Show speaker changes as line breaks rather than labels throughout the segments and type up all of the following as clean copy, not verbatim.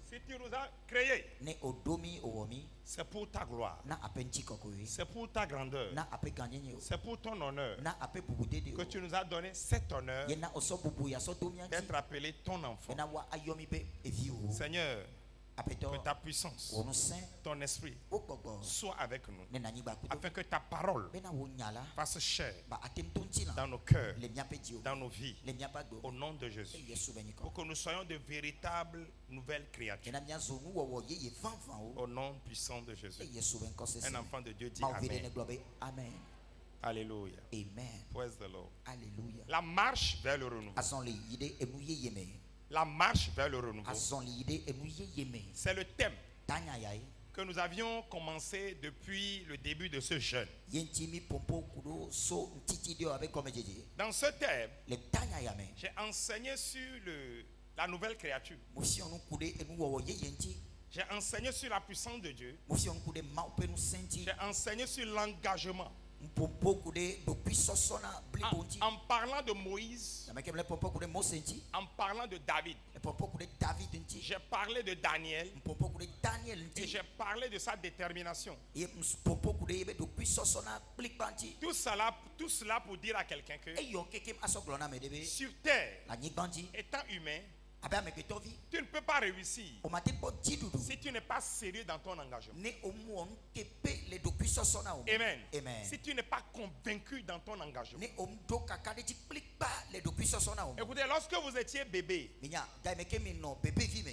Si tu nous as créés, c'est pour ta gloire, c'est pour ta grandeur, c'est pour ton honneur que tu nous as donné cet honneur d'être appelé ton enfant. Seigneur, que ta puissance, ton esprit soit avec nous, afin que ta parole fasse chair dans nos cœurs, dans nos vies, au nom de Jésus, pour que nous soyons de véritables nouvelles créatures. Au nom puissant de Jésus. Un enfant de Dieu dit Amen. Alléluia. Praise the Lord. La marche vers le renouveau. La marche vers le renouveau. C'est le thème que nous avions commencé depuis le début de ce jeûne. Dans ce thème, j'ai enseigné sur la nouvelle créature. J'ai enseigné sur la puissance de Dieu. J'ai enseigné sur l'engagement. En parlant de Moïse, en parlant de David, j'ai parlé de Daniel et j'ai parlé de sa détermination. Tout cela pour dire à quelqu'un que sur terre, étant humain, tu ne peux pas réussir si tu n'es pas sérieux dans ton engagement. Amen. Si tu n'es pas convaincu dans ton engagement. Écoutez, lorsque vous étiez bébé,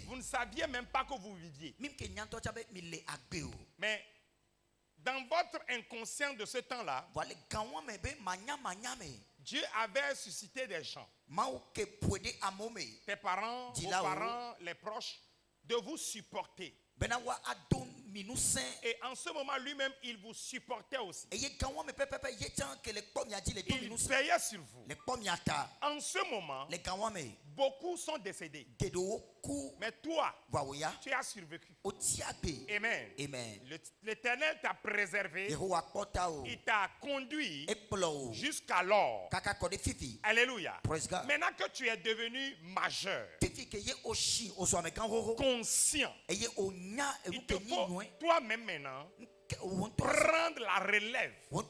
vous ne saviez même pas que vous viviez. Mais dans votre inconscient de ce temps-là, Dieu avait suscité des gens, tes parents, vos parents, les proches, de vous supporter. Et en ce moment, lui-même, il vous supportait aussi. Il veillait sur vous. En ce moment, beaucoup sont décédés. Mais toi, tu as survécu. Amen. L'Éternel t'a préservé. Il t'a conduit jusqu'alors. Alléluia. Maintenant que tu es devenu majeur, conscient, il te faut toi-même maintenant prendre la relève pour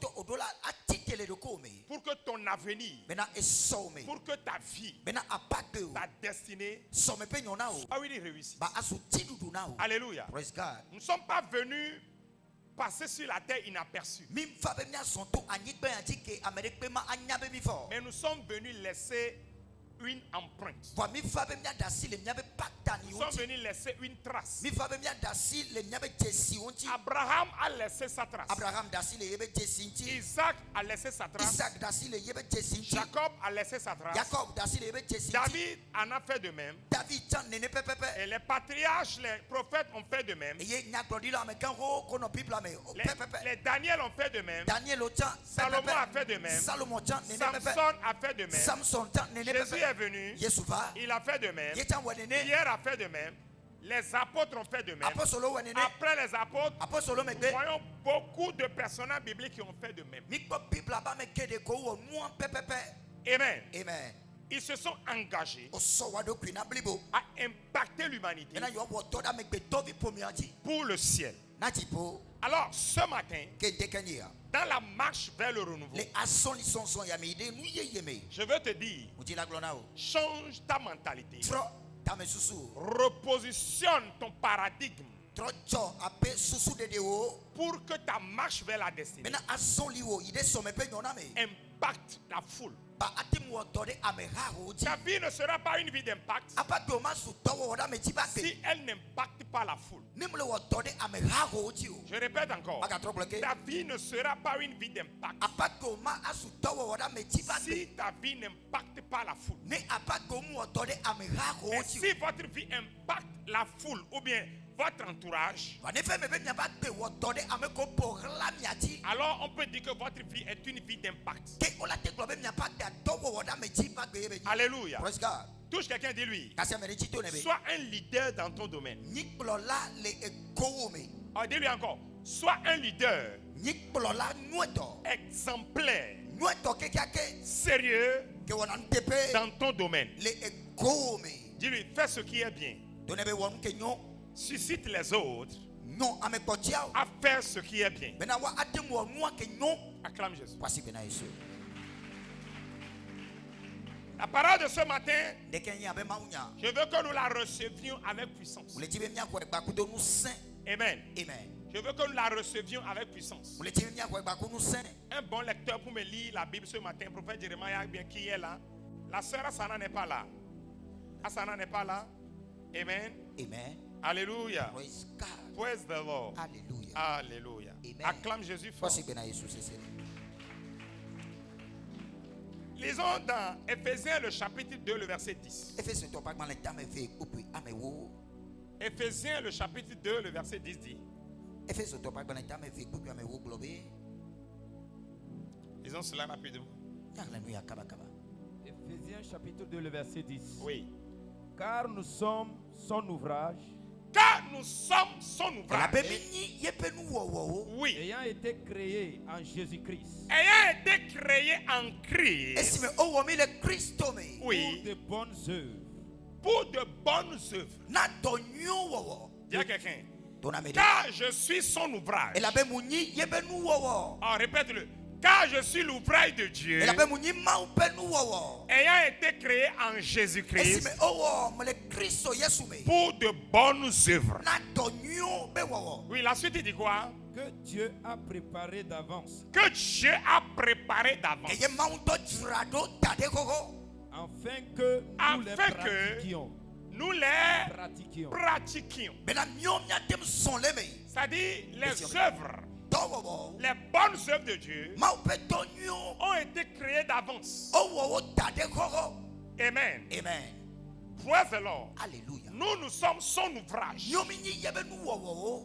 que ton avenir, pour que ta vie, ta destinée soit réussie. Alléluia. Nous ne sommes pas venus passer sur la terre inaperçus, mais nous sommes venus laisser une empreinte. Nous sommes venus laisser une trace. Abraham a laissé sa trace. Isaac a laissé sa trace. Jacob a laissé sa trace. David en a fait de même. Et les patriarches, les prophètes ont fait de même. Les Daniel ont fait de même. Salomon a fait de même. Samson a fait de même. Jésus est venu, il a fait de même. Pierre a fait de même. Les apôtres ont fait de même. Après les apôtres, nous voyons beaucoup de personnages bibliques qui ont fait de même. Amen. Ils se sont engagés à impacter l'humanité pour le ciel. Alors ce matin, dans la marche vers le renouveau, je veux te dire, change ta mentalité, repositionne ton paradigme pour que ta marche vers la destinée impacte la foule. Ta vie ne sera pas une vie d'impact si elle n'impacte pas la foule. Je répète encore, ta vie ne sera pas une vie d'impact si ta vie n'impacte pas la foule. Et si votre vie impacte la foule ou bien votre entourage, alors on peut dire que votre vie est une vie d'impact. Alléluia. Touche quelqu'un, dis-lui, sois un leader dans ton domaine. Oh, dis-lui encore, sois un leader exemplaire, sérieux dans ton domaine. Dis-lui, fais ce qui est bien. Suscite les autres à faire ce qui est bien. Acclame Jésus. La parole de ce matin, je veux que nous la recevions avec puissance. Amen. Je veux que nous la recevions avec puissance. Un bon lecteur pour me lire la Bible ce matin, prophète Jérémie, bien qui est là. La sœur Asana n'est pas là. Asana n'est pas là. Amen.
Amen.
Alléluia.
Praise
the Lord.
Alléluia.
Alléluia. Acclame Jésus fort. Lisons dans Éphésiens le chapitre 2, le verset 10. Éphésiens le chapitre 2, le verset 10 dit. Lisons cela rapidement.
Éphésiens chapitre 2, le verset 10.
Oui.
Car nous sommes son ouvrage.
Car nous sommes son ouvrage. Oui.
Ayant été créés en Jésus-Christ.
Ayant été créés en Christ. Oui.
Pour de bonnes œuvres.
Pour de bonnes œuvres. Dis à quelqu'un. Car je suis son ouvrage. Oh, répète-le. Car je suis l'ouvrage de Dieu, ayant été créé en Jésus-Christ pour de bonnes œuvres. Oui, la suite il dit quoi?
Que Dieu a préparé d'avance.
Que Dieu a préparé d'avance.
Afin que nous les pratiquions.
C'est-à-dire les œuvres. Les bonnes œuvres de Dieu ont été créées d'avance. Amen. Praise the Lord.
Alléluia.
Nous sommes son ouvrage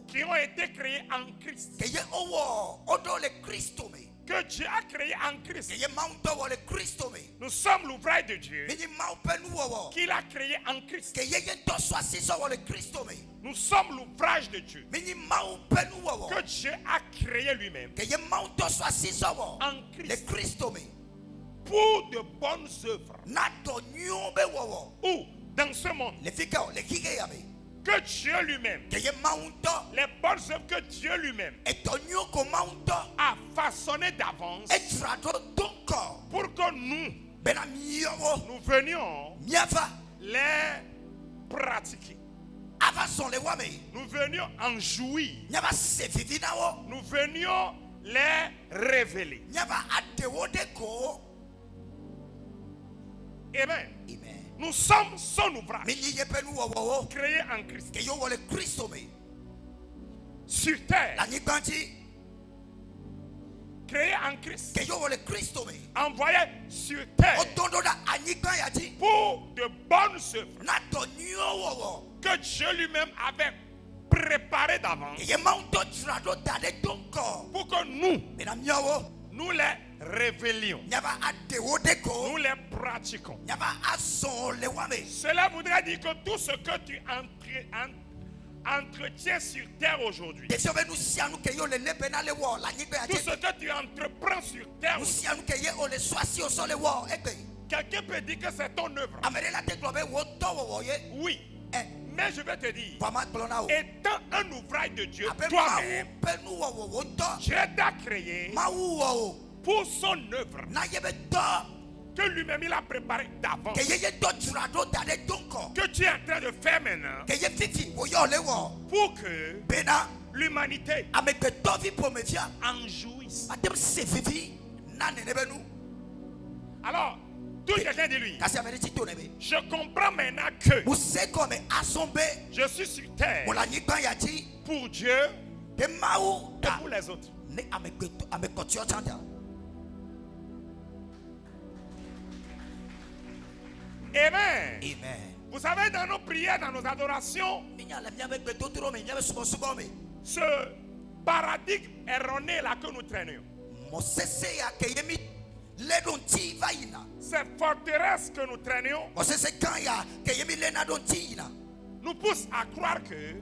qui ont été créés en Christ. Que Dieu a créé en Christ. Nous sommes l'ouvrage de Dieu qu'il a créé en Christ. Nous sommes l'ouvrage de Dieu que Dieu a créé lui-même en Christ pour de bonnes œuvres. Où dans ce monde que Dieu lui-même, les bonnes œuvres que Dieu lui-même a façonnées d'avance pour que nous venions les pratiquer. Nous venions en jouir. Nous venions les révéler. Amen. Nous sommes son ouvrage créé en Christ. Sur terre. Créé en Christ. Envoyé sur terre pour de bonnes œuvres que Dieu lui-même avait préparé d'avance pour que nous les révélions, nous les pratiquons. Cela voudrait dire que tout ce que tu entretiens sur terre aujourd'hui, tout ce que tu entreprends sur terre aujourd'hui, quelqu'un peut dire que c'est ton œuvre. Oui. Mais je vais te dire, étant un ouvrage de Dieu, toi-même, Dieu t'a créé pour son œuvre que lui-même il a préparé d'avance, que tu es en train de faire maintenant pour que l'humanité en jouisse. Alors, tout quelqu'un de lui, je comprends maintenant que je suis sur terre pour Dieu et pour les autres. Amen. Vous savez, dans nos prières, dans nos adorations, ce paradigme erroné là que nous traînons, ces forteresses que nous traînions nous poussent à croire que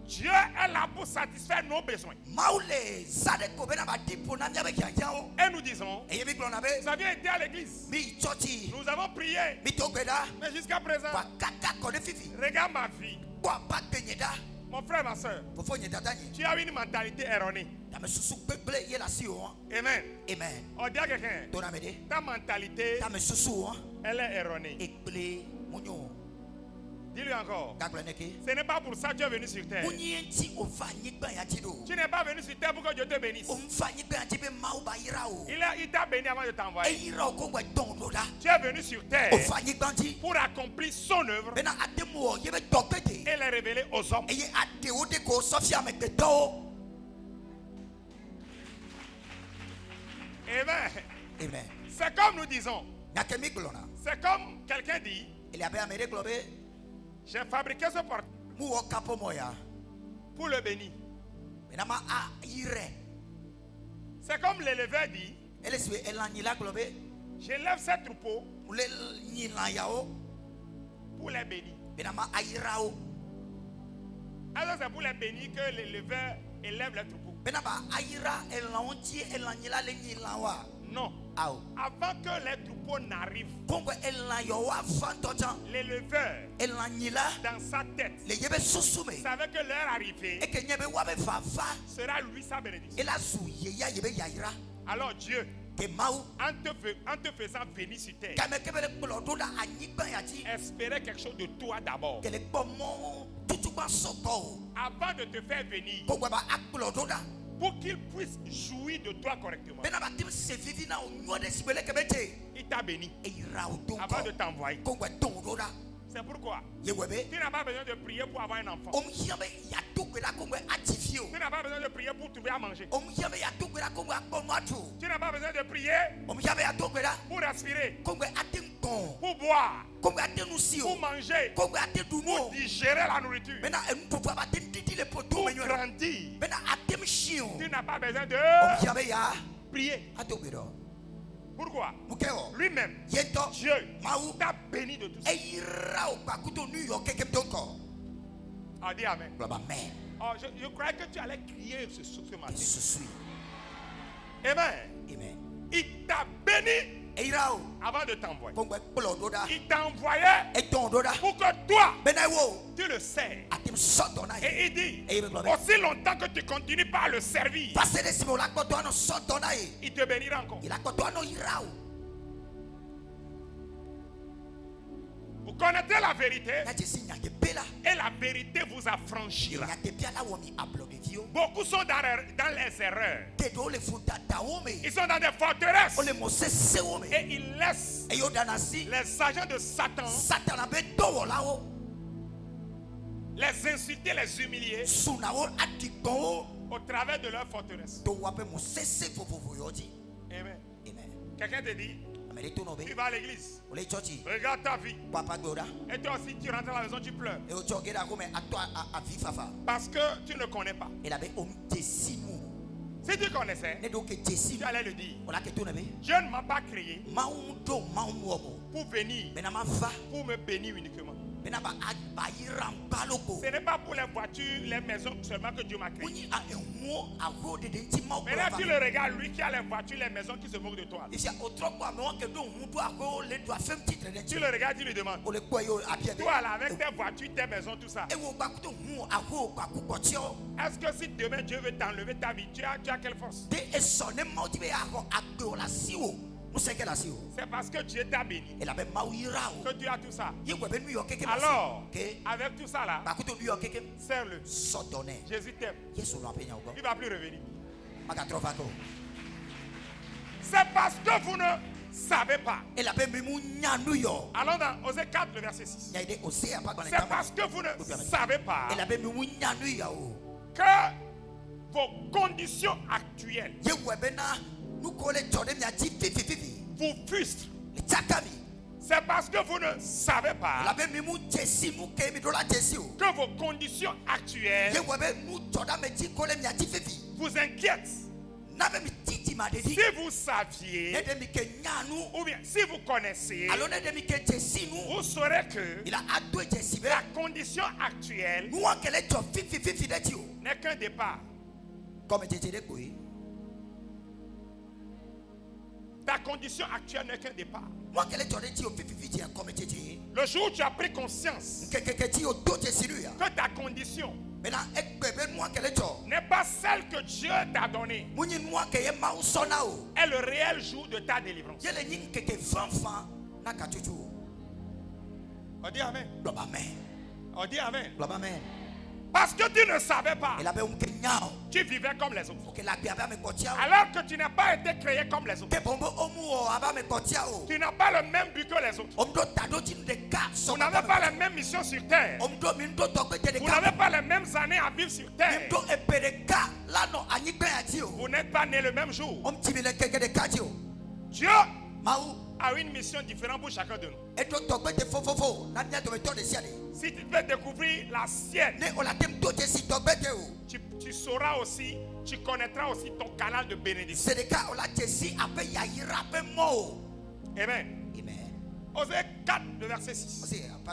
Dieu est là pour satisfaire nos besoins. Et nous disons, nous avions été à l'église, nous avons prié, mais jusqu'à présent, regarde ma vie. Mon frère, ma soeur, tu as une mentalité erronée. Amen. On dit à quelqu'un, ta mentalité, elle est erronée. Dis-lui encore. Ce n'est pas pour ça que tu es venu sur terre. Tu n'es pas venu sur terre pour que Dieu te bénisse. Il t'a béni avant de t'envoyer. Tu es venu sur terre pour accomplir son œuvre et les révéler aux hommes. Amen. C'est comme nous disons. C'est comme quelqu'un dit. J'ai fabriqué ce porte pour le bénir. C'est comme l'éleveur dit. J'élève ces troupeaux pour les bénir. Alors c'est pour les bénir que l'éleveur élève les troupeaux. Non. Avant que les troupeaux n'arrivent, l'éleveur, dans sa tête, savait que leur arrivée sera lui sa bénédiction. Alors Dieu, en te faisant venir sur terre, espérait quelque chose de toi d'abord. Avant de te faire venir, pour qu'il puisse jouir de toi correctement, il t'a béni avant de t'envoyer. C'est pourquoi tu n'as pas besoin de prier pour avoir un enfant. Tu n'as pas besoin de prier pour trouver à manger. Tu n'as pas besoin de prier pour respirer, pour boire, pour manger, pour digérer la nourriture, pour grandir. Tu n'as pas besoin de prier. Pourquoi? Lui-même, Dieu t'a béni de tout ça. Oh, dis amen. Oh, je croyais que tu allais crier ce matin. Amen. Il t'a béni avant de t'envoyer. Il t'a envoyé pour que toi, tu le sers. Et il dit, aussi longtemps que tu continues par le servir, il te bénira encore. Vous connaissez la vérité et la vérité vous affranchira. Beaucoup sont dans les erreurs. Ils sont dans des forteresses et ils laissent les agents de Satan les insulter, les humilier au travers de leur forteresse. Amen. Quelqu'un te dit, tu vas à l'église, regarde ta vie, et toi aussi tu rentres à la maison, tu pleures parce que tu ne connais pas. Si tu connaissais, tu allais le dire. Dieu ne m'a pas créé pour venir, pour me bénir uniquement. Ce n'est pas pour les voitures, les maisons seulement que Dieu m'a créé. Maintenant tu le regardes, lui qui a les voitures, les maisons qui se moquent de toi. Tu le regardes, tu lui demandes, toi là avec tes voitures, tes maisons, tout ça, est-ce que si demain Dieu veut t'enlever ta vie, tu as quelle force? C'est parce que Dieu t'a béni que tu as tout ça. Alors, avec tout ça là, serre-le. Jésus t'aime. Il ne va plus revenir. C'est parce que vous ne savez pas. Allons dans Osée 4, le verset 6. C'est parce que vous ne savez pas que vos conditions actuelles vous frustrent. C'est parce que vous ne savez pas que vos conditions actuelles vous inquiètent. Si vous saviez, ou bien si vous connaissiez, vous saurez que la condition actuelle n'est qu'un départ. Ta condition actuelle n'est qu'un départ. Le jour où tu as pris conscience que ta condition n'est pas celle que Dieu t'a donnée, est le réel jour de ta délivrance. On dit Amen. On dit Amen. Parce que tu ne savais pas. Tu vivais comme les autres. Alors que tu n'as pas été créé comme les autres. Tu n'as pas le même but que les autres. Vous n'avez pas la même mission sur terre. Vous n'avez pas les mêmes années à vivre sur terre. Vous n'êtes pas né le même jour. Dieu a une mission différente pour chacun de nous. Si tu veux découvrir la sienne, tu sauras aussi, tu connaîtras aussi ton canal de bénédiction. Amen. Osée 4, le verset 6.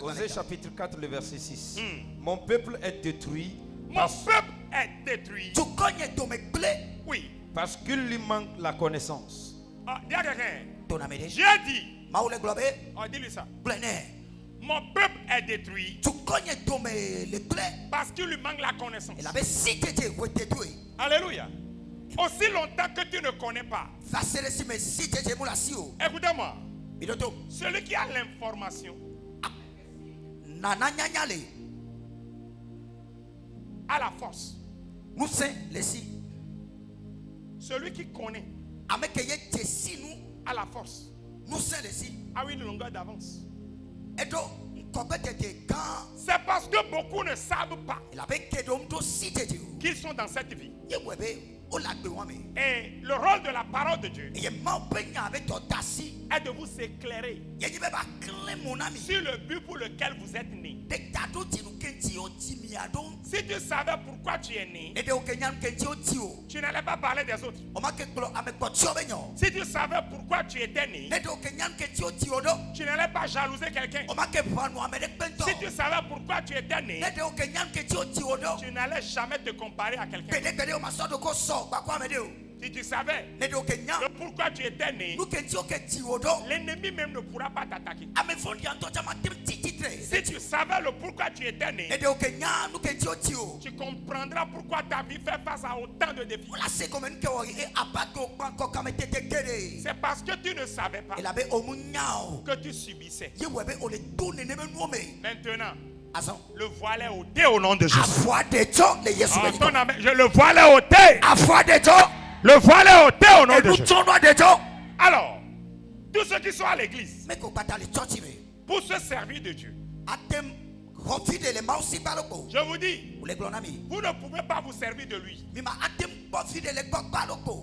Osée chapitre 4, le verset 6. Mon peuple est détruit.
Mon peuple est détruit. Oui.
Parce qu'il lui manque la connaissance.
Dis à quelqu'un. Dieu dit. Dis-lui ça. Mon peuple est détruit parce qu'il lui manque la connaissance. Alléluia. Aussi longtemps que tu ne connais pas, écoutez-moi, celui qui a l'information a la force. Celui qui connaît a la force, a une longueur d'avance. C'est parce que beaucoup ne savent pas qu'ils sont dans cette vie. Et le rôle de la parole de Dieu est de vous éclairer sur le but pour lequel vous êtes né. Si tu savais pourquoi tu es né, tu n'allais pas parler des autres. Si tu savais pourquoi tu étais né, tu n'allais pas jalouser quelqu'un. Si tu savais pourquoi tu étais né, tu n'allais jamais te comparer à quelqu'un. Si tu savais pourquoi tu étais né, l'ennemi même ne pourra pas t'attaquer. Si tu savais le pourquoi tu étais né, tu comprendras pourquoi ta vie fait face à autant de défis. C'est parce que tu ne savais pas que tu subissais. Maintenant, le voile est ôté au nom de Jésus. Je le voile est ôté. Le voile est ôté au nom de Jésus. Alors, tous ceux qui sont à l'église, pour se servir de Dieu, je vous dis, vous ne pouvez pas vous servir de lui.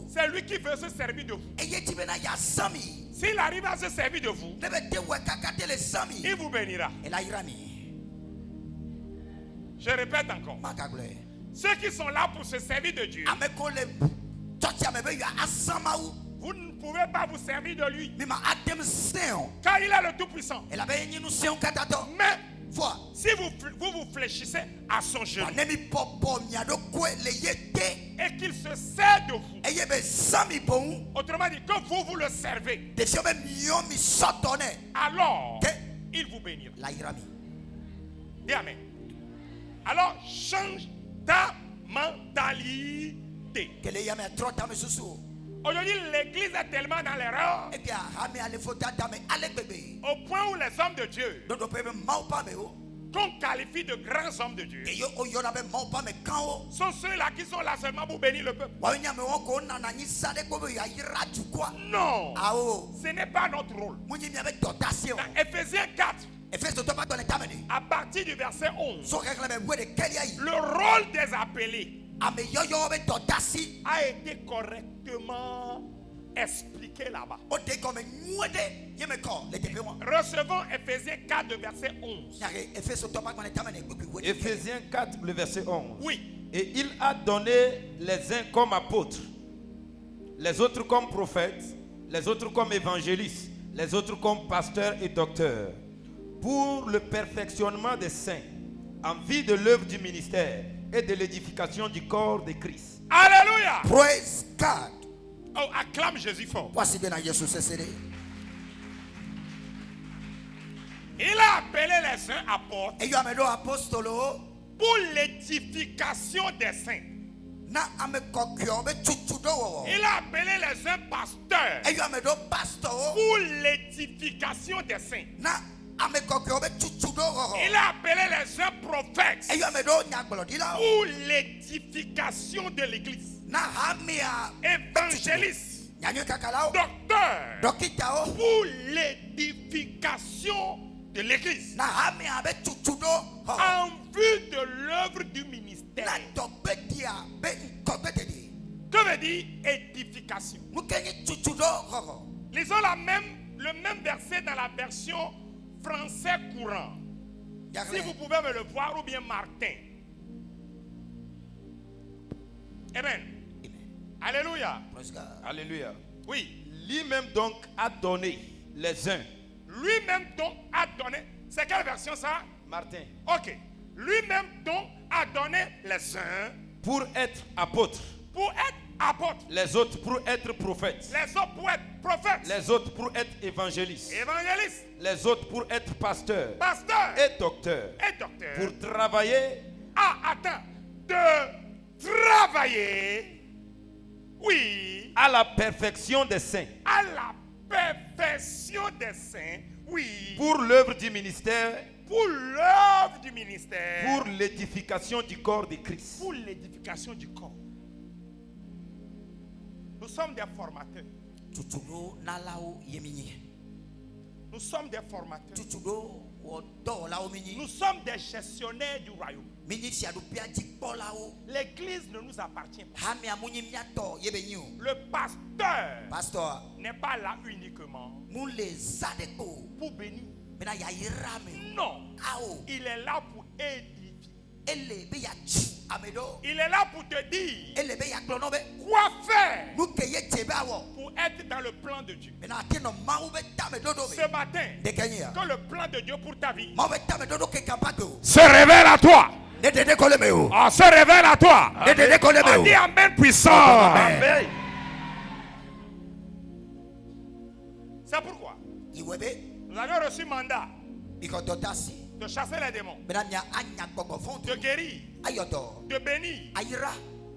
C'est lui qui veut se servir de vous. S'il arrive à se servir de vous, il vous bénira. Je répète encore. Ceux qui sont là pour se servir de Dieu, vous ne pouvez pas vous servir de lui, car il est le Tout-Puissant. Mais si vous fléchissez à son genou et qu'il se sert de vous, autrement dit que vous le servez, alors il vous bénira. Dis Amen. Alors change ta mentalité. Aujourd'hui, l'église est tellement dans l'erreur au point où les hommes de Dieu qu'on qualifie de grands hommes de Dieu sont ceux-là qui sont là seulement pour bénir le peuple. Non, ce n'est pas notre rôle. Dans Ephésiens 4, à partir du verset 11, le rôle des appelés a été correctement expliqué là-bas. Recevons Ephésiens 4, le verset 11.
Ephésiens 4, le verset 11.
Oui.
Et il a donné les uns comme apôtres, les autres comme prophètes, les autres comme évangélistes, les autres comme pasteurs et docteurs, pour le perfectionnement des saints, en vue de l'œuvre du ministère et de l'édification du corps de Christ.
Alléluia.
Praise God.
Oh, acclame Jésus fort.
Voici bien à Jésus c'est.
Il a appelé les uns apôtres
Et il a apostolo
pour l'édification des saints.
na amekokyo be tutudo.
Il a appelé les uns pasteurs
Et il a pastor
pour l'édification des saints.
na amekokyo be tutudo.
Il a appelé les uns prophètes
Et il a nyagbodila
pour l'édification de l'église.
na hamia
Évangéliste,
nyanyo kakalao
docteur
dokitao
pour l'édification de l'église.
na hamia be tutudo
En vue de l'œuvre du ministère.
na dobedia be nkobetedi.
Que veut dire édification?
Nukenyi tutudo ho.
Lisons le même verset dans la version français courant. Si vous pouvez me le voir, ou bien Martin. Amen. Alléluia.
Alléluia.
Oui.
Lui-même donc a donné les uns.
Lui-même donc a donné. C'est quelle version ça?
Martin.
Ok. Lui-même donc a donné les uns
Pour être apôtres.
pour être apôtres.
Les autres pour être prophètes.
Les autres pour être prophètes.
Les autres pour être évangélistes.
Évangélistes.
Les autres pour être pasteurs.
Pasteurs.
Et docteurs.
Et docteurs.
Pour travailler.
Ah, attends. De travailler. Oui.
À la perfection des saints.
À la perfection des saints. Oui.
Pour l'œuvre du ministère.
Pour l'œuvre du ministère.
Pour l'édification du corps de Christ.
Pour l'édification du corps. Nous sommes des formateurs.
Tutudo nalao yeminye.
Nous sommes des formateurs.
Tutudo wodo lao minyi.
Nous sommes des gestionnaires du royaume.
Minyi siadupia dikbolao.
L'église ne nous appartient pas.
Hamia munyi miato yebenyu.
Le pasteur
Pastor
n'est pas là uniquement
mule zadeko.
pour bénir.
Mena ya irame.
Non.
Ao.
Il est là pour édifier.
Ele be ya chu amedo.
Il est là pour te dire
Ele be ya klonobe.
quoi faire
Nukeye tebe awo.
pour être dans le plan de Dieu.
Mena atino mau be tame dodo be.
Ce matin,
Dekenya.
que le plan de Dieu pour ta vie
Mau be tame dodo ke kampato.
se révèle à toi.
Ne dede kolemeo.
Ah, se révèle à toi.
Ne dede
On
kolemeo.
dit Amen puissant.
Amen.
C'est pourquoi
Iwebe
nous avions reçu mandat
bikodotasi.
de chasser les démons,
Mena nya anya gbogbo
de guérir,
ayodo.
de bénir,
Ayira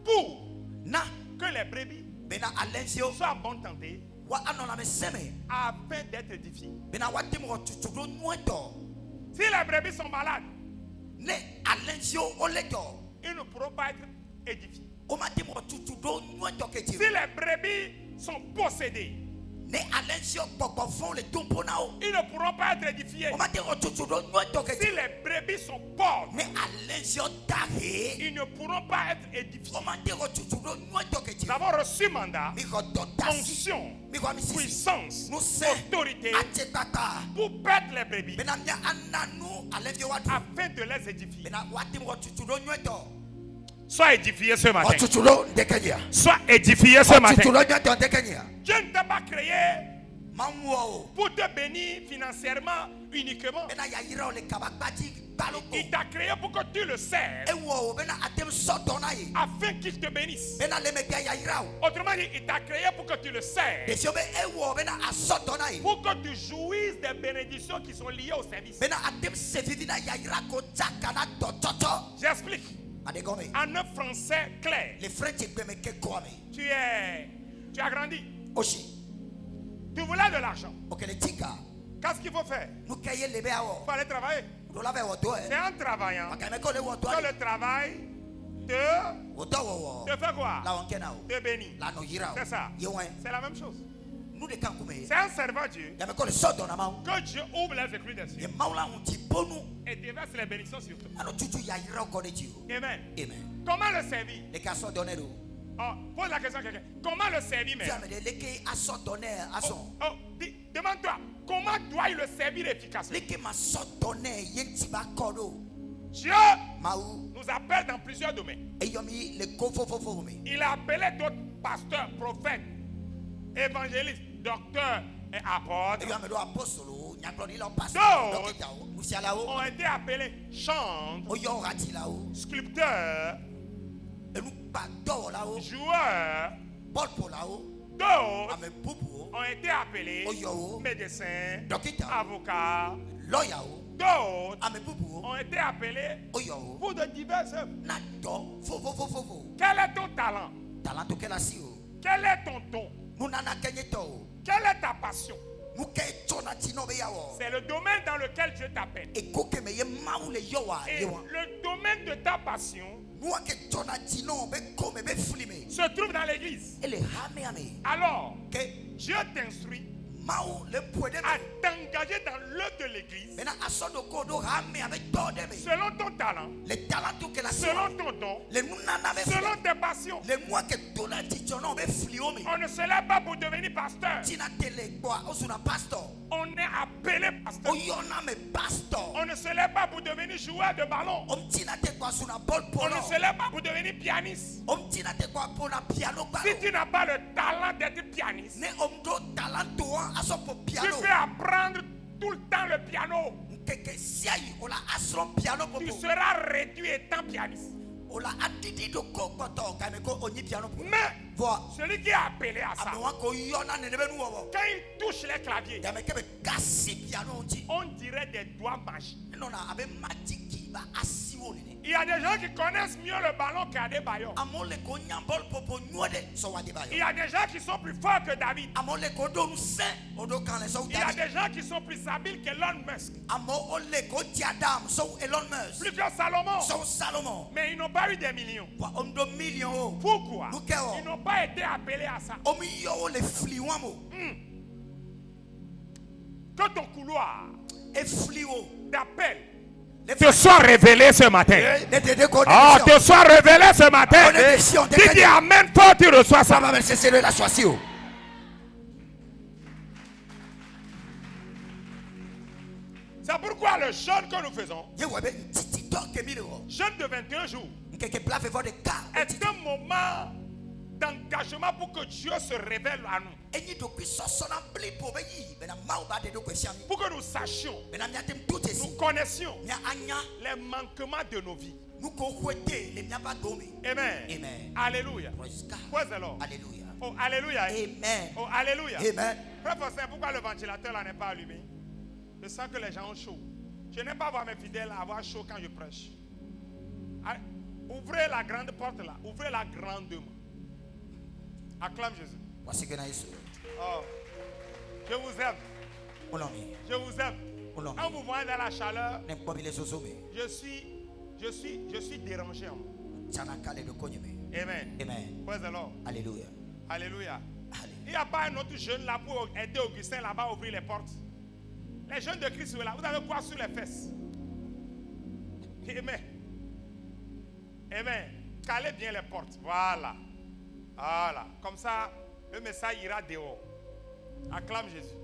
pour
na
que les brebis
bena alensio
soient bon tentées
wa anona me seme.
afin d'être édifiées.
Bena watimo tutudo nueto.
Si les brebis sont malades,
Ne alensio oleto.
ils ne pourront pas être édifiés.
O matimo tutudo nueto keti.
Si les brebis sont possédées,
Ne alensio gbogbo fon le tumponao.
ils ne pourront pas être édifiés.
O matimo tutudo nueto
Si
keti.
les brebis sont pauvres,
Ne alensio dahe.
ils ne pourront pas être édifiés.
O matimo tutudo nueto keti.
Nous avons reçu mandat,
Bikodotasi.
onction,
Miko misisi.
puissance,
Nous se
autorité
atekata.
pour perdre les brebis
Bena nya ananu alensio watu.
afin de les édifier.
Bena watimo tutudo nueto.
Sois édifié ce matin.
Otutudo ndekenya.
Sois édifié ce matin.
Otutudo nueto ndekenya.
Dieu ne t'a pas créé
Manwo.
pour te bénir financièrement uniquement.
Bena ya yira ole kabakbaji baloko.
Il t'a créé pour que tu le serves
Ewo bena atem sotona yi.
afin qu'il te bénisse.
Bena lemebia ya yira o.
Autrement dit, il t'a créé pour que tu le serves.
Desio be ewo bena asotona yi.
Pour que tu jouisses des bénédictions qui sont liées au service.
Bena atem sevivina ya yira ko jakana tototo.
J'explique.
Adegome.
En un français clair,
Les frères me ke kwame.
tu as grandi.
Oshi.
Tu voulais de l'argent.
Ok le tika.
Qu'est-ce qu'il faut faire?
Nu keye lebe awo.
Il faut aller travailler.
Do la ve wodo
C'est en travaillant
Akame ko le wodo.
que le travail
Wodo wo.
te fait quoi?
La onkena o.
Te bénit.
La no yira o.
C'est ça.
Yewen.
C'est la même chose.
Nu de kan kume.
C'est en servant Dieu
Ya me ko le sotona ma.
que Dieu ouvre les écluses des
Ye
cieux
maula unti bonu.
et déverse les bénédictions sur toi.
Ano tutu ya yira ko de jiu.
Amen.
Amen.
Comment le servir?
Les cas sont donnés.
Oh, pose la question à quelqu'un. Comment le servir, mais?
Les cas sont donnés à son.
Oh, demande-toi, comment dois-je le servir efficacement?
Les cas sont donnés. Yentiba kodo.
Dieu
Maou.
nous appelle dans plusieurs domaines.
Et yomi le kofo fofo mi.
Il a appelé d'autres pasteurs, prophètes, évangéliste, docteur et apôtre. D'autres ont été appelés chantres, sculpteurs, joueurs. D'autres ont été appelés médecins, avocats. D'autres ont été appelés pour de diverses œuvres. Quel est ton talent? Quel est ton don? Quelle est ta passion? C'est le domaine dans lequel Dieu t'appelle. Et le domaine de ta passion se trouve dans l'église. Alors, Dieu t'instruit à t'engager dans l'œuvre de l'église selon ton talent, selon ton don, selon tes passions. On ne se lève pas pour devenir pasteur. On est appelé pasteur. On ne se lève pas pour devenir joueur de ballon. On ne se lève pas pour devenir pianiste. Si tu n'as pas le talent d'être pianiste, tu peux apprendre tout le temps le piano. Tu seras réduit étant pianiste. Mais celui qui est appelé à ça, quand il touche les claviers, on dirait des doigts magiques. Il y a des gens qui connaissent mieux le ballon qu'Adebayo. Il y a des gens qui sont plus forts que David. Il y a des gens qui sont plus habiles qu'Elon Musk. Plus que Salomon. Mais ils n'ont pas eu des millions. Pourquoi? Ils n'ont pas été appelés à ça. Que ton couloir d'appel te soit révélé ce matin. Oh, te soit révélé ce matin. Dis amen, toi tu reçois ça. C'est pourquoi le jeûne que nous faisons, jeûne de 21 jours, est un moment d'engagement pour que Dieu se révèle à nous. Pour que nous sachions, nous connaissions les manquements de nos vies. Amen.
Amen.
Alléluia. Praise the Lord.
Alléluia.
Oh, alléluia.
Amen.
Oh, alléluia.
Amen.
Frère Faustin, pourquoi le ventilateur là n'est pas allumé? Je sens que les gens ont chaud. Je n'aime pas voir mes fidèles avoir chaud quand je prêche. Ouvrez la grande porte là. Ouvrez la grandement. Acclame Jésus. Oh, je vous aime. Je vous aime. Quand vous voyez dans la chaleur, je suis dérangé en moi. Amen.
Amen.
Praise the Lord.
Alléluia.
Alléluia. Il n'y a pas un autre jeune là pour aider Augustin là-bas à ouvrir les portes. Les jeunes de Christ là, vous avez quoi sur les fesses? Amen. Amen. Calez bien les portes. Voilà. Voilà. Comme ça, le message ira dehors. Acclame Jésus.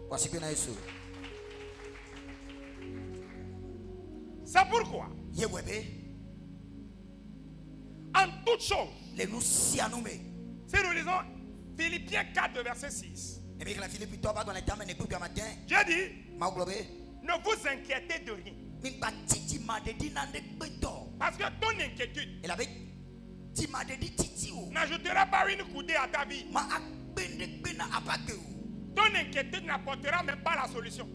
C'est pourquoi, en toutes choses, si nous lisons Philippiens 4, verset 6, Dieu dit, ne vous inquiétez de rien. Parce que ton inquiétude n'ajoutera pas une coudée à ta vie. Ton inquiétude n'apportera même pas la solution.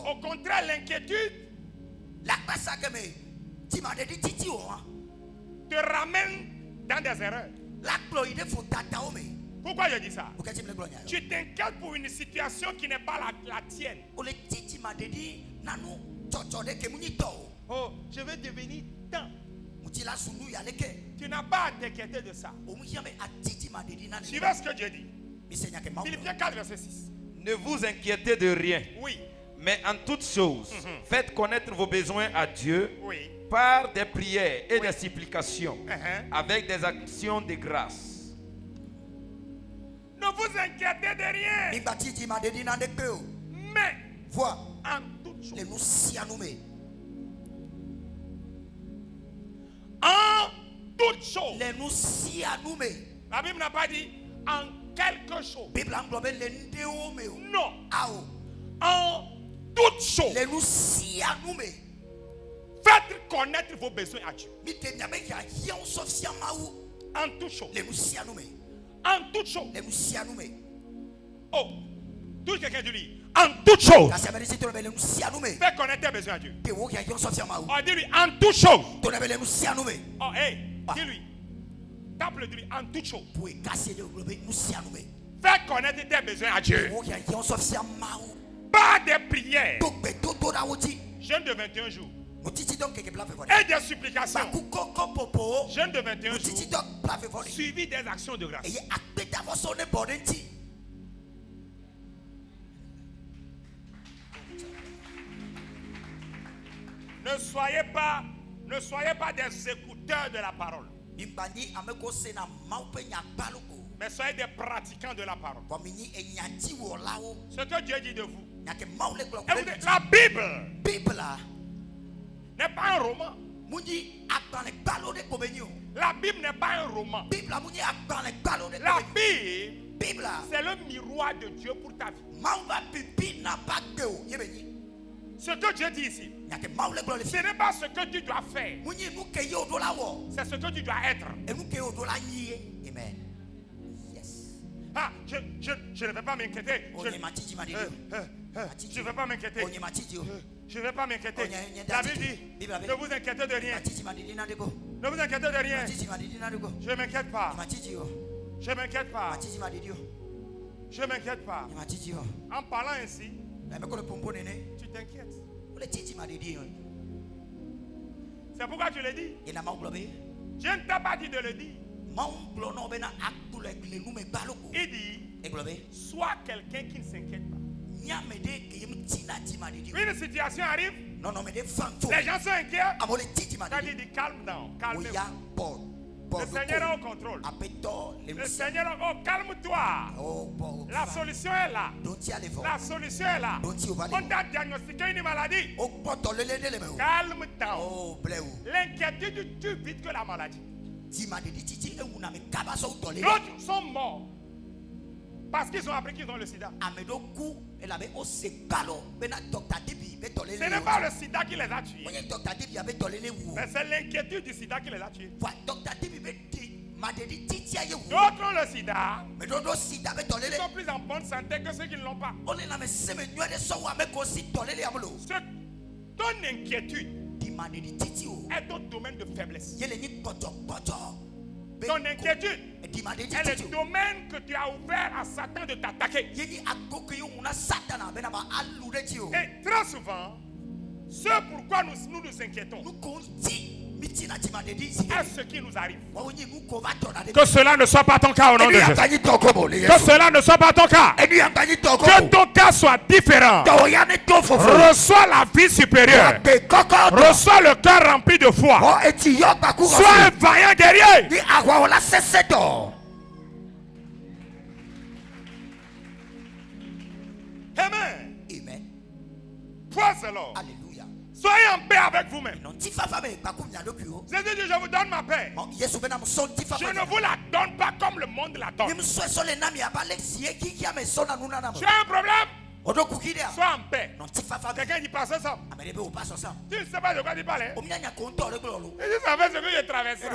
Au contraire, l'inquiétude te ramène dans des erreurs. Pourquoi je dis ça? Tu t'inquiètes pour une situation qui n'est pas la tienne. Oh, je vais devenir tant. Tu n'as pas à t'inquiéter de ça. Suivez ce que Dieu dit. Philippiens 4, verset 6.
Ne vous inquiétez de rien.
Oui.
Mais en toutes choses, faites connaître vos besoins à Dieu par des prières et des supplications, avec des actions de grâce.
Ne vous inquiétez de rien. Mais en toutes choses. En toutes choses. La Bible n'a pas dit en quelque chose.
Bible englobe le ndéomé.
Non.
Ao.
En toute chose.
Le nous sianoumé.
Faites connaître vos besoins à Dieu. En toute chose. En toute chose. Oh, tout quelqu'un dit lui. En toute chose. Fais connaître tes besoins à Dieu. Oh, dis-lui en toute chose. Oh, hey, dis-lui. Tape-le, dis-lui en toute chose. Fais connaître tes besoins à Dieu. Pas de prières. Jeûne de 21 jours. Et des supplications. Jeûne de 21 jours. Suivi des actions de grâce. Ne soyez pas des écouteurs de la parole. Mais soyez des pratiquants de la parole. Ce que Dieu dit de vous. Écoutez, la Bible n'est pas un roman. La Bible n'est pas un roman. La Bible, c'est le miroir de Dieu pour ta vie. Ce que Dieu dit ici, ce n'est pas ce que tu dois faire. C'est ce que tu dois être.
Amen.
Ah, je ne vais pas m'inquiéter. Je ne vais pas m'inquiéter. Je ne vais pas m'inquiéter. La Bible dit, ne vous inquiétez de rien. Ne vous inquiétez de rien. Je ne m'inquiète pas. Je ne m'inquiète pas. Je ne m'inquiète pas. En parlant ainsi, tu t'inquiètes. C'est pourquoi tu le dis. Je ne t'ai pas dit de le dire. Il dit, sois quelqu'un qui ne s'inquiète pas. Une situation arrive, les gens sont inquiets. Quand il dit calme down, calme-vous. Le Seigneur est au contrôle. Le Seigneur est au calme-toi. La solution est là. La solution est là. On t'a diagnostiqué une maladie. Calme down. L'inquiétude tue vite que la maladie. D'autres sont morts parce qu'ils ont appris qu'ils ont le sida. Ce n'est pas le sida qui les a tués, mais c'est l'inquiétude du sida qui les a tués. D'autres ont le sida, ils sont plus en bonne santé que ceux qui ne l'ont pas. Ton inquiétude est ton domaine de faiblesse. Ton inquiétude est le domaine que tu as ouvert à Satan de t'attaquer. Et très souvent, ce pourquoi nous nous inquiétons est ce qui nous arrive. Que cela ne soit pas ton cas au nom de Jésus. Que cela ne soit pas ton cas. Que ton cas soit différent. Reçois la vie supérieure. Reçois le cœur rempli de foi. Sois un vaillant guerrier. Amen. Praise the Lord. Soyez en paix avec vous-même. Jésus dit, je vous donne ma paix. Je ne vous la donne pas comme le monde la donne. Tu as un problème? Sois en paix. Quelqu'un dit pas ça. Tu ne sais pas de quoi tu parles. Et tu savais ce que j'ai traversé.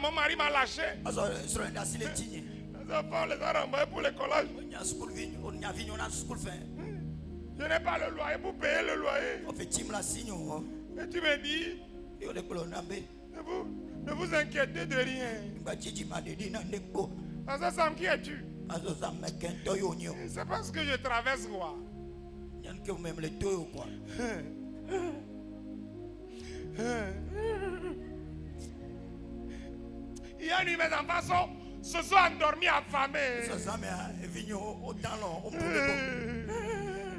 Mon mari m'a lâché. Les enfants les ont renvoyés pour le collège. Je n'ai pas le loyer pour payer le loyer. Et tu me dis, ne vous inquiétez de rien. Parce que Sam, qui es-tu? C'est parce que je traverse quoi? Hier nuit, mes enfants se sont endormis affamés.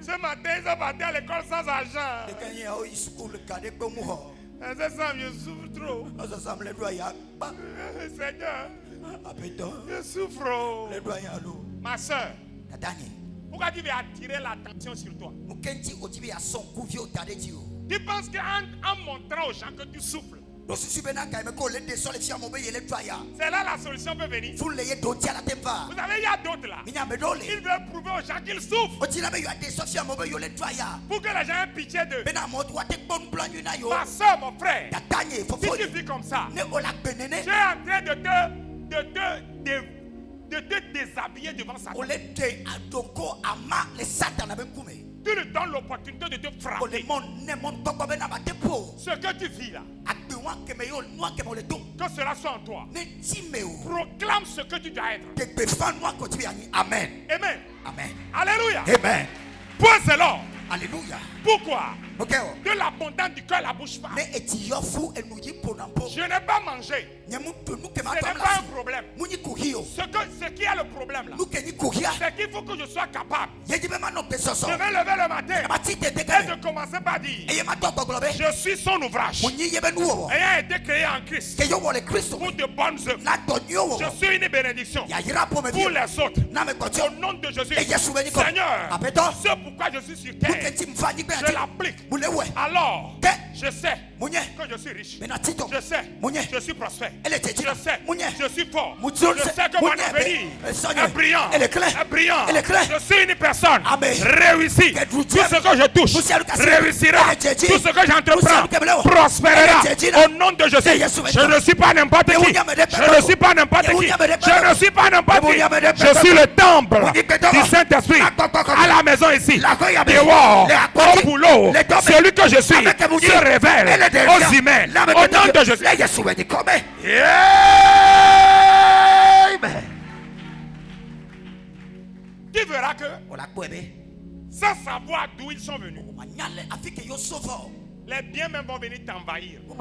Ce matin, ils sont partis à l'école sans argent. C'est ça, je souffre trop. Seigneur, je souffre. Ma soeur, pourquoi tu veux attirer l'attention sur toi? Tu penses qu'en montrant aux gens que tu souffres, C'est là la solution peut venir. Vous savez, il y a d'autres là. Ils veulent prouver aux gens qu'ils souffrent. Pour que les gens aient pitié d'eux. Ma soeur, mon frère, si tu vis comme ça, tu es en train de te déshabiller devant Satan. Tu lui donnes l'opportunité de te frapper. Ce que tu vis là, que cela soit en toi. Proclame ce que tu dois être.
Amen.
Amen.
Amen.
Alléluia.
Amen.
Point c'est là.
Alléluia.
Pourquoi? De l'abondance du cœur la bouche parle. Je n'ai pas mangé. Ce n'est pas un problème. Ce qui est le problème là, c'est qu'il faut que je sois capable. Je vais lever le matin et de commencer par dire: je suis son ouvrage, ayant été créé en Christ pour de bonnes œuvres. Je suis une bénédiction pour les autres. Au nom de Jésus, Seigneur, c'est pourquoi je suis sur terre. Je l'applique. Alors, je sais que je suis riche. Je sais, je suis prospère. Je sais, je suis fort. Je sais que mon avenir est brillant. Je suis une personne réussie. Tout ce que je touche réussira. Tout ce que j'entreprends prospérera. Au nom de Jésus. Je ne suis pas n'importe qui. Je ne suis pas n'importe qui. Je ne suis pas n'importe qui. Je suis le temple du Saint-Esprit. À la maison ici. Dehors. Au boulot. Celui que je suis se révèle aux humains. Au nom de Jésus. Tu verras que, sans savoir d'où ils sont venus, les biens même vont venir t'envahir. Oh,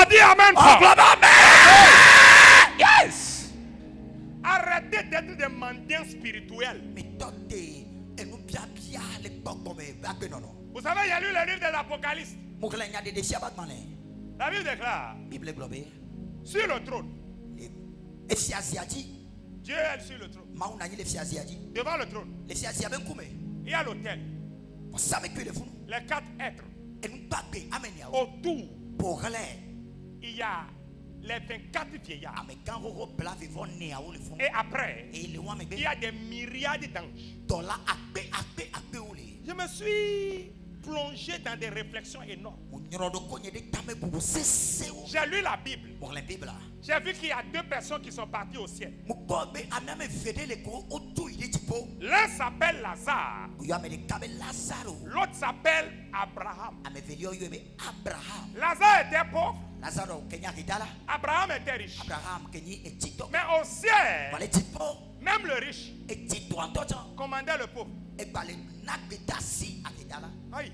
dis amen. Yes. Arrêtez d'être des mendiants spirituels. Vous savez, il y a lu le livre de l'Apocalypse. La Bible déclare sur le trône. Dieu est sur le trône. Devant le trône, il y a l'autel. Les 4 êtres. Autour, il y a les 24 vieillards. Et après, il y a des myriades d'anges. Je me suis plongé dans des réflexions énormes. J'ai lu la Bible. J'ai vu qu'il y a 2 personnes qui sont parties au ciel. L'un s'appelle Lazare. L'autre s'appelle Abraham. Lazare était pauvre. Abraham était riche. Mais au ciel, même le riche commandait le pauvre. Oui.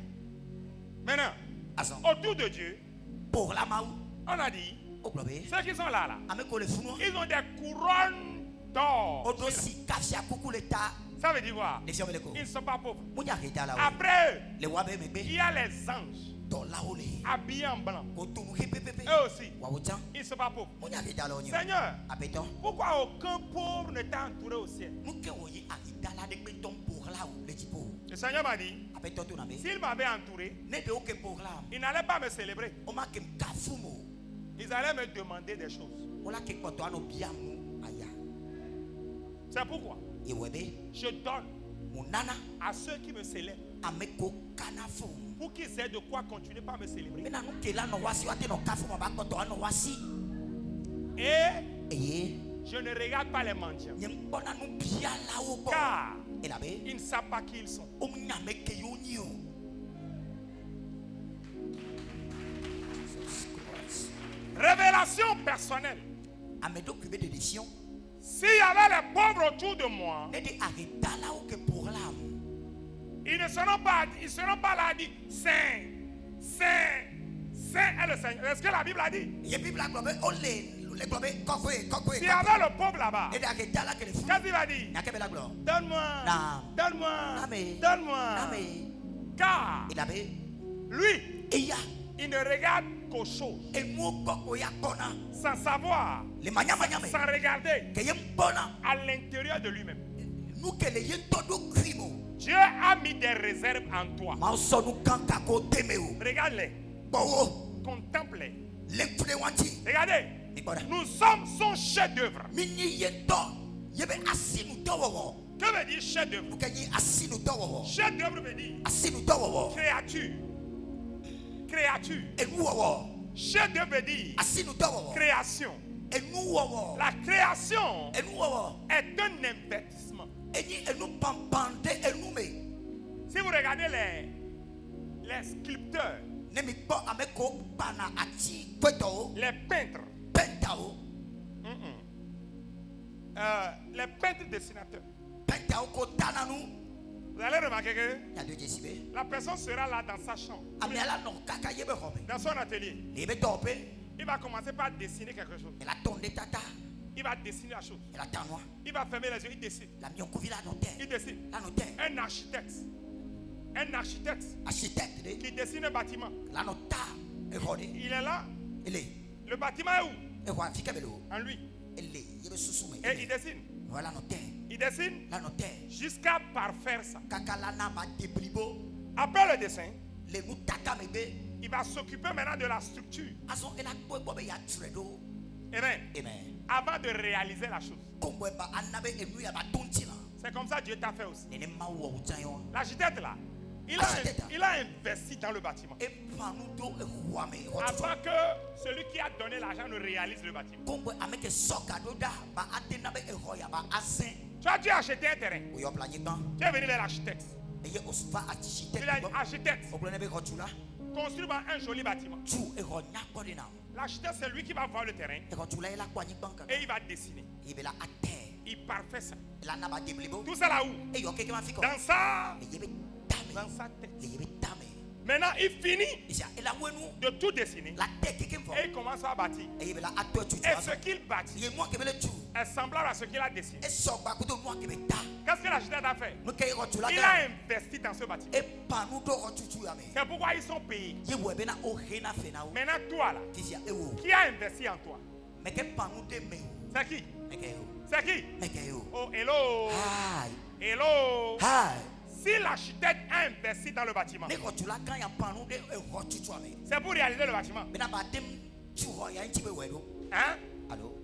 Maintenant, autour de Dieu, on a dit, ceux qui sont là, ils ont des couronnes d'or. Ça veut dire quoi? Ils ne sont pas pauvres. Après eux, il y a les anges habillés en blanc. Eux aussi, ils ne sont pas pauvres. Seigneur, pourquoi aucun pauvre ne t'a entouré au ciel? Le Seigneur m'a dit, s'il m'avait entouré, il n'allait pas me célébrer. Ils allaient me demander des choses. C'est pourquoi je donne à ceux qui me célèbrent pour qu'ils aient de quoi continuer par me célébrer. Et je ne regarde pas les mendiants, car ils ne savent pas qui ils sont. Révélation personnelle. S'il y avait les pauvres autour de moi, ils ne seront pas là à dire Saint, Saint, Saint est le Seigneur. Est-ce que la Bible a dit? S'il y avait le pauvre là-bas, qu'est-ce qu'il va dire? Donne-moi, donne-moi, donne-moi. Car lui, il ne regarde qu'aux choses, sans savoir, sans regarder à l'intérieur de lui-même. Dieu a mis des réserves en toi. Regarde-les. contemplait. Regardez, nous sommes son chef-d'œuvre. Que veut dire chef-d'œuvre? Chef-d'œuvre veut dire créature. Créature. Chef-d'œuvre veut dire création. La création est un investissement. Si vous regardez les sculpteurs, les peintres, les peintres dessinateurs, vous allez remarquer que la personne sera là dans sa chambre, dans son atelier. Il va commencer par dessiner quelque chose. Il va dessiner la chose. Il va fermer les yeux, il dessine. Il dessine. Un architecte qui dessine un bâtiment. Il est là. Le bâtiment est où? En lui. Et il dessine. Il dessine jusqu'à parfaire ça. Après le dessin, il va s'occuper maintenant de la structure. Amen. Avant de réaliser la chose. C'est comme ça que Dieu t'a fait aussi. L'architecte là, il a investi dans le bâtiment. Avant que celui qui a donné l'argent ne réalise le bâtiment. Tu as dû acheter un terrain. Tu es venu vers l'architecte. Il a dit, architecte, construis un joli bâtiment. L'architecte, c'est lui qui va voir le terrain et il va dessiner. Il parfait ça. Tout ça là où? Dans sa tête. Maintenant, il finit de tout dessiner et il commence à bâtir. Et ce qu'il bâtit est semblable à ce qu'il a dessiné. Qu'est-ce que l'architecte a fait? Il a investi dans ce bâtiment. C'est pourquoi ils sont payés. Maintenant, toi là, qui a investi en toi? C'est qui? C'est qui? Oh, hello. Hello. Si l'architecte a investi dans le bâtiment, c'est pour réaliser le bâtiment. Hein?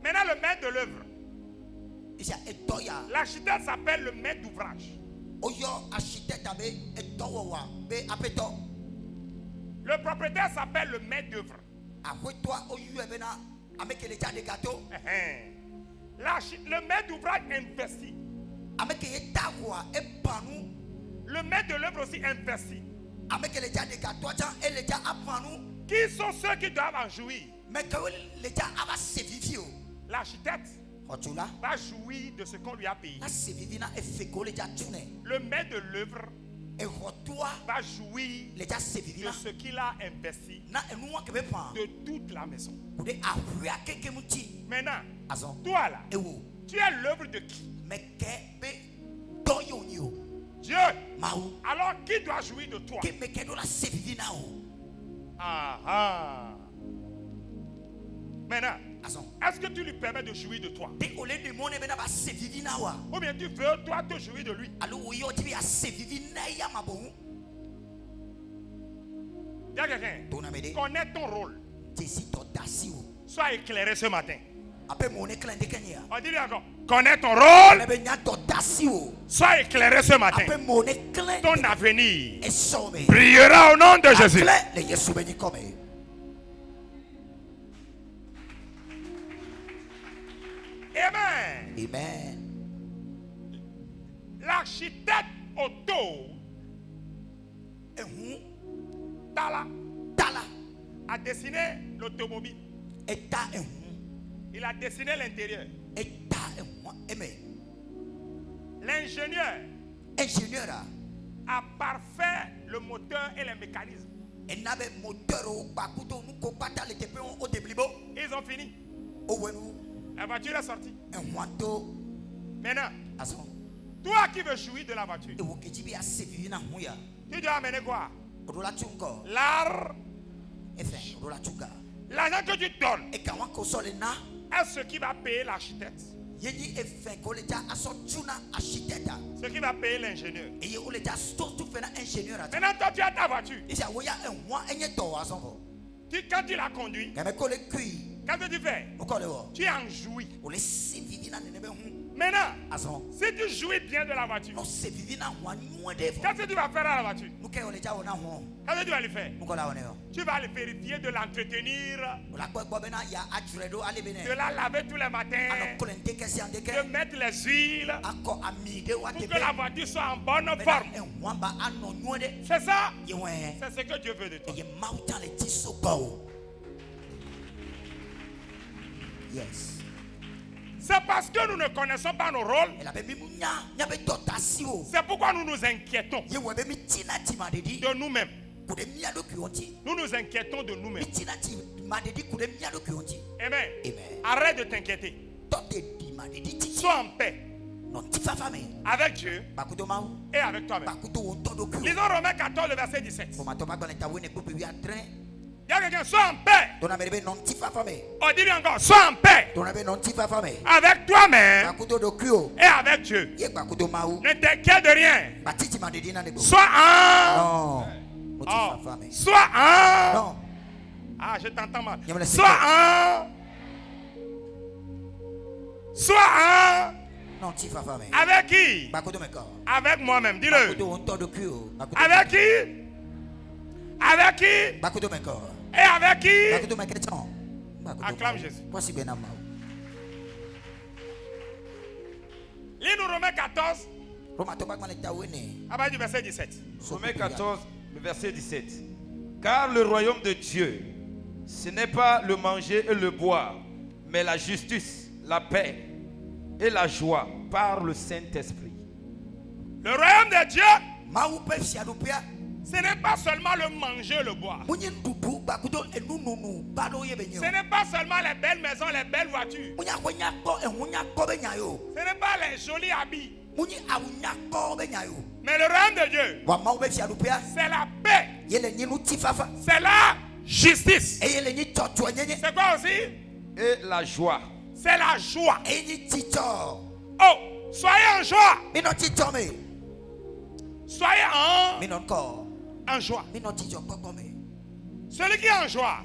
Maintenant, le maître de l'œuvre, l'architecte s'appelle le maître d'ouvrage. Le propriétaire s'appelle le maître d'œuvre. Le maître d'ouvrage investit. Le maître de l'œuvre aussi investit. Qui sont ceux qui doivent en jouir? L'architecte va jouir de ce qu'on lui a payé. Le maître de l'œuvre va jouir de ce qu'il a investi de toute la maison. Maintenant, toi là, tu es l'œuvre de qui? Dieu. Alors qui doit jouir de toi? Maintenant, est-ce que tu lui permets de jouir de toi? Ou bien tu veux toi te jouir de lui? Dis à quelqu'un, connais ton rôle. Sois éclairé ce matin. On dit encore, connais ton rôle. Sois éclairé ce matin. Ton avenir brillera au nom de Jésus. Amen. L'architecte auto Tala a dessiné l'automobile. Il a dessiné l'intérieur. L'ingénieur a parfait le moteur et les mécanismes. Ils ont fini. La voiture est sortie. Maintenant, toi qui veux jouir de la voiture, tu dois amener quoi? L'argent que tu donnes est ce qui va payer l'architecte. Ce qui va payer l'ingénieur. Maintenant, toi tu as ta voiture. Quand tu l'as conduit, qu'est-ce que tu fais? Tu en jouis. Maintenant, si tu jouis bien de la voiture, qu'est-ce que tu vas faire à la voiture? Qu'est-ce que tu vas lui faire? Tu vas le vérifier, de l'entretenir, de la laver tous les matins, de mettre les huiles pour que la voiture soit en bonne forme. C'est ça? C'est ce que Dieu veut de toi.
Yes.
C'est parce que nous ne connaissons pas nos rôles. C'est pourquoi nous nous inquiétons de nous-mêmes. Nous nous inquiétons de nous-mêmes. Amen. Arrête de t'inquiéter. Sois en paix avec Dieu et avec toi-même. Lisons Romains 14, le verset 17. Il y a quelqu'un, sois en paix. On dit encore, sois en paix avec toi-même et avec Dieu. Ne t'inquiète de rien. Sois en. Sois en. Ah, je t'entends mal. Sois en. Sois en. Avec qui? Avec moi-même. Dis-le. Avec qui? Avec qui? Et avec qui? Acclame Jésus. Lis-nous Romains 14. À partir du verset 17.
Romains 14, le verset 17. Car le royaume de Dieu, ce n'est pas le manger et le boire, mais la justice, la paix et la joie par le Saint-Esprit.
Le royaume de Dieu, ce n'est pas seulement le manger et le boire. Ce n'est pas seulement les belles maisons, les belles voitures. Ce n'est pas les jolis habits. Mais le royaume de Dieu, c'est la paix. C'est la justice. C'est quoi aussi?
Et la joie.
C'est la joie. Oh, soyez en joie. Soyez en joie. Celui qui est en joie,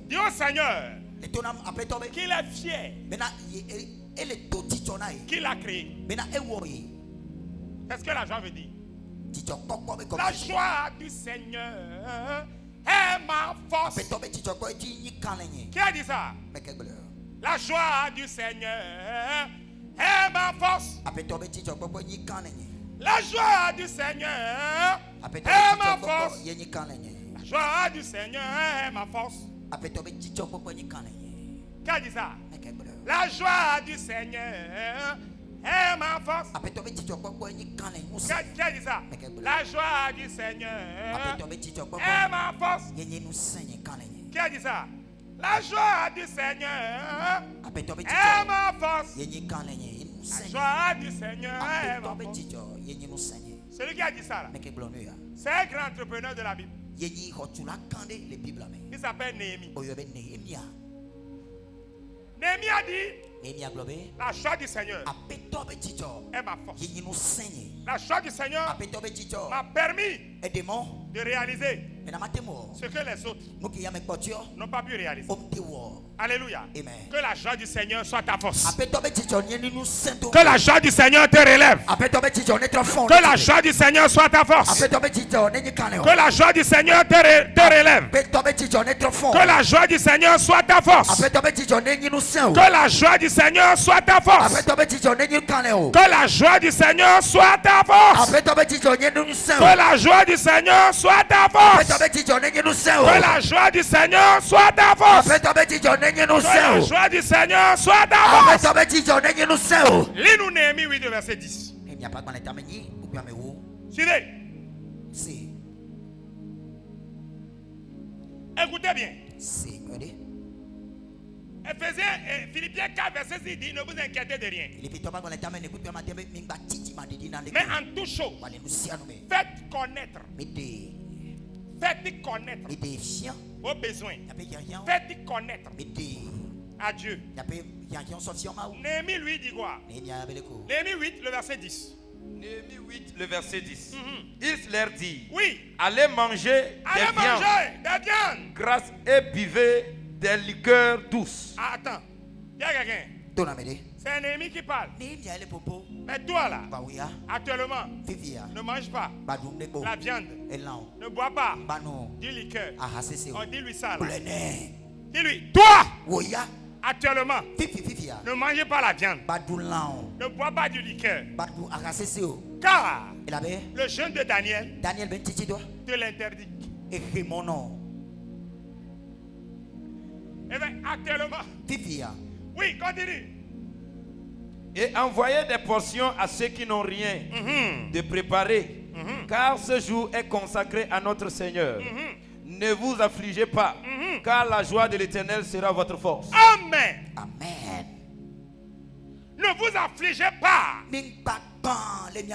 dis au Seigneur qu'il est fier, qu'il a créé. Qu'est-ce que la joie veut dire? La joie du Seigneur est ma force. Qui a dit ça? La joie du Seigneur est ma force. La joie du Seigneur est ma force. La joie du Seigneur est ma force. Qui a dit ça? La joie du Seigneur est ma force. Qui a dit ça? La joie du Seigneur est ma force. Qui a dit ça? La joie du Seigneur est ma force. La joie du Seigneur est ma force. Celui qui a dit ça, c'est un grand entrepreneur de la Bible. Il s'appelle Néhémie. Néhémie a dit, la joie du Seigneur est ma force. La joie du Seigneur m'a permis de réaliser ce que les autres n'ont pas pu réaliser. Alléluia. Que la joie du Seigneur soit ta force. Que la joie du Seigneur te relève. Que la joie du Seigneur soit ta force. Que la joie du Seigneur te relève. Que la joie du Seigneur soit ta force. Que la joie du Seigneur soit ta force. Que la joie du Seigneur soit ta force. Que la joie du Seigneur soit ta force. Que la joie du Seigneur soit ta force. Que la joie du Seigneur soit ta force. Lis-nous Néhémie 8, verset 10. Suivez. Écoutez bien. Philippiens 4, verset 6 dit, ne vous inquiétez de rien. Mais en toute chose, faites connaître vos besoins. Faites connaître à Dieu. Néhémie lui dit quoi? Néhémie 8, le verset 10.
Néhémie 8, le verset 10. Il leur dit,
oui,
allez manger
Allez manger des viandes.
Grâce et buvez des liqueurs douces.
Ah, attends. Il y a quelqu'un. C'est un ennemi qui parle. Mais toi là, actuellement, ne mange pas la viande. Ne bois pas du liqueur. On dit-lui ça là. Dis-lui, toi, actuellement, ne mangez pas la viande. Ne bois pas du liqueur. Car le jeûne de Daniel te l'interdit. Eh bien, actuellement, oui, continue.
Et envoyez des portions à ceux qui n'ont rien de préparer, car ce jour est consacré à notre Seigneur. Ne vous affligez pas, car la joie de l'Éternel sera votre force.
Amen.
Amen.
Ne vous affligez pas,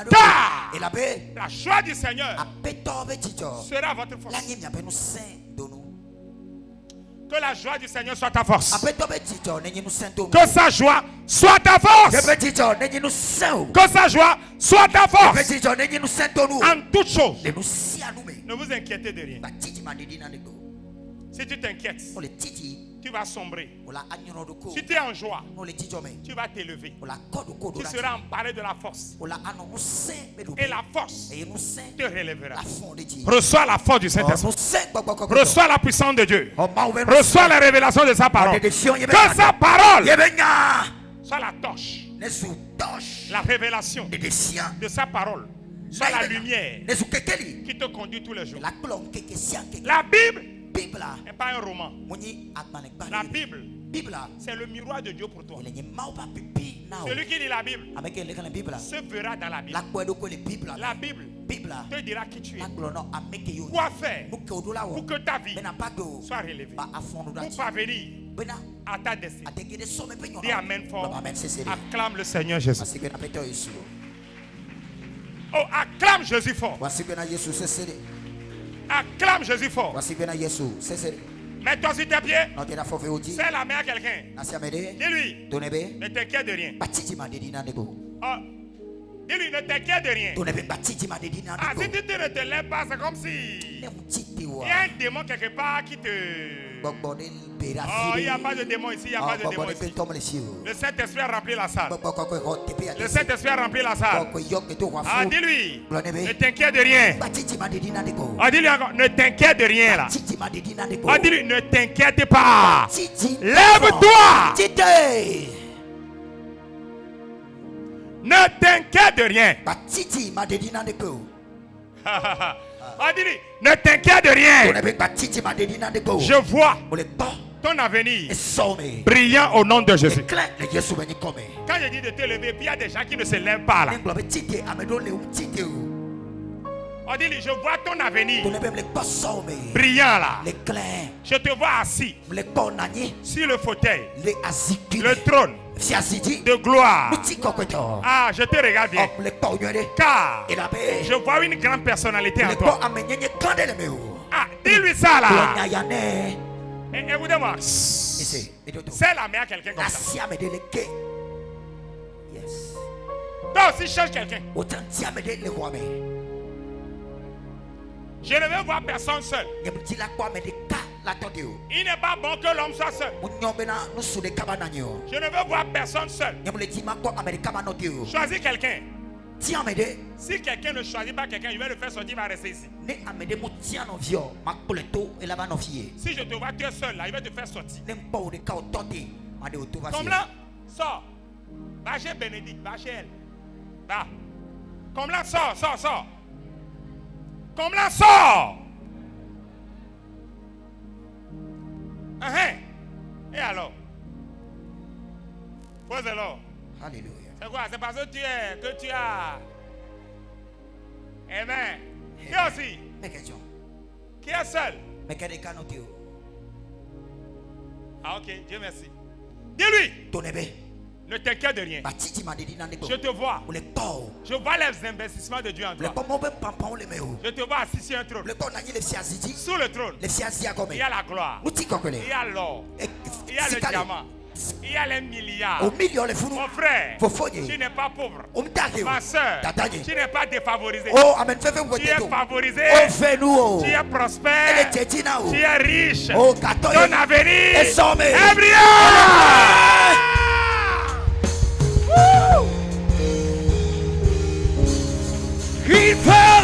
Car
la joie du Seigneur sera votre force. Que la joie du Seigneur soit ta force. Que sa joie soit ta force. Que sa joie soit ta force. En toutes choses, ne vous inquiétez de rien. Si tu t'inquiètes, tu vas sombrer. Si tu es en joie, tu vas t'élever. Tu seras emparé de la force. Et la force te relèvera. Reçois la force du Saint-Esprit. Reçois la puissance de Dieu. Reçois la révélation de sa parole. Que sa parole soit la torche. La révélation de sa parole soit la lumière qui te conduit tous les jours. La Bible n'est pas un roman. La Bible, c'est le miroir de Dieu pour toi. Celui qui lit la Bible se verra dans la Bible. La Bible te dira qui tu es. Quoi faire pour que ta vie soit relevée. Pour parvenir à ta destinée. Dis Amen fort. Acclame le Seigneur Jésus. Oh, acclame Jésus fort. Acclame Jésus fort. Mets-toi sur tes pieds. C'est la main à quelqu'un. Dis-lui, ne t'inquiète de rien. Oh, dis-lui, ne t'inquiète de rien. Ah, si tu ne te lèves pas, c'est comme si il y a un démon quelque part qui te... Oh, il n'y a pas de démon ici, il n'y a pas de démon ici. Le Saint-Esprit a rempli la salle. Le Saint-Esprit a rempli la salle. Ah, dis-lui, ne t'inquiète de rien. Ah, dis-lui encore, ne t'inquiète de rien là. Ah, dis-lui, ne t'inquiète pas. Lève-toi. Ne t'inquiète de rien. Ah, dis-lui, ne t'inquiète de rien. Je vois ton avenir brillant au nom de Jésus. Quand je dis de te lever, puis il y a des gens qui ne se lèvent pas là. On dit, je vois ton avenir brillant là. Je te vois assis sur le fauteuil, le trône de gloire. Ah, je te regarde bien. Car je vois une grande personnalité en toi. Ah, dis-lui ça là. Écoutez-moi. C'est la main à quelqu'un comme ça. Toi aussi cherche quelqu'un. Je ne veux voir personne seul. Il n'est pas bon que l'homme soit seul. Je ne veux voir personne seul. Choisis quelqu'un. Si quelqu'un ne choisit pas quelqu'un, je vais le faire sortir, il va rester ici. Si je te vois tu es seul là, il va te faire sortir. Comme là, sors. Va chez Bénédicte, va chez elle. Va. Comme là, sors. Comme là, sors. Et alors? Pose alors.
Alléluia.
C'est quoi? C'est parce que tu as. Amen. Qui aussi? Qui est seul? Ah, ok, Dieu merci. Dis-lui. Ne t'inquiète de rien. Je te vois. Je vois les investissements de Dieu en toi. Je te vois assis sur un trône. Sous le trône, il y a la gloire. Il y a l'or. Il y a le diamant. Il y a les milliards.
Mon
frère, tu n'es pas pauvre. Ma soeur, tu n'es pas défavorisé. Tu es favorisé. Tu es prospère. Tu es riche. Ton avenir est brillant.
Il fait